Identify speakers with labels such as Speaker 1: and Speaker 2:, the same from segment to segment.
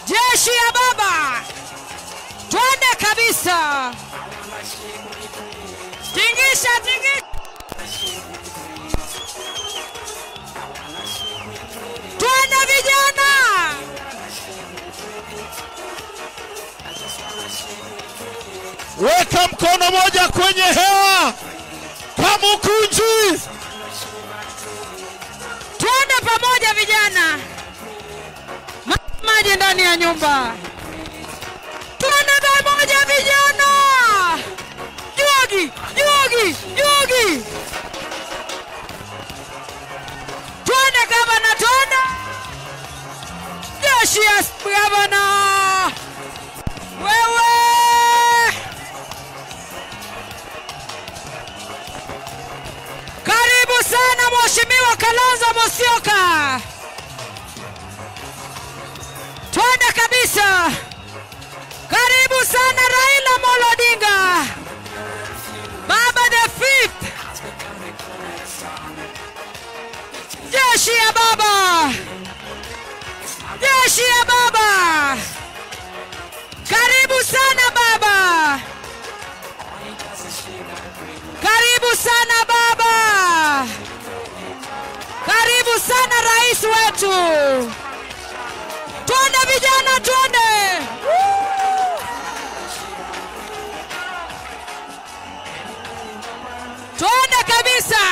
Speaker 1: Jeshi ya baba. Twende kabisa. Tingisha, tingisha. Twende vijana.
Speaker 2: Weka mkono moja kwenye hewa. Kamukunji.
Speaker 1: Twende pamoja vijana. Maji ndani ya nyumba. Twende pamoja vijana. Juagi, juagi, juagi. Twende gavana, twende. Jeshi ya gavana. Wewe. Karibu sana Mheshimiwa Kalonzo Musyoka. Twende kabisa. Karibu sana Raila Amolo Odinga. Baba the fifth. Jeshi ya baba. Jeshi ya baba. Karibu sana baba. Karibu sana baba. Karibu sana rais wetu. Twende vijana, twende. Twende kabisa.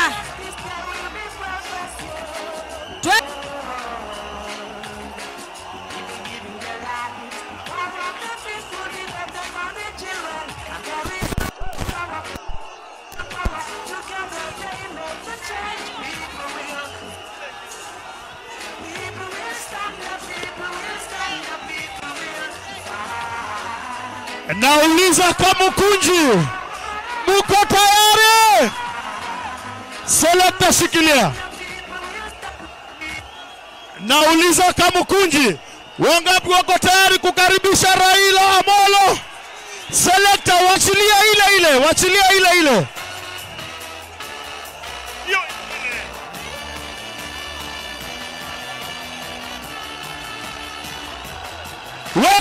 Speaker 2: Nauliza Kamukunji, muko tayari? Selekta shikilia. Nauliza Kamukunji, wangapi wako tayari kukaribisha Raila Amolo? Selekta wachilia ile ile, wachilia ile ile. Weka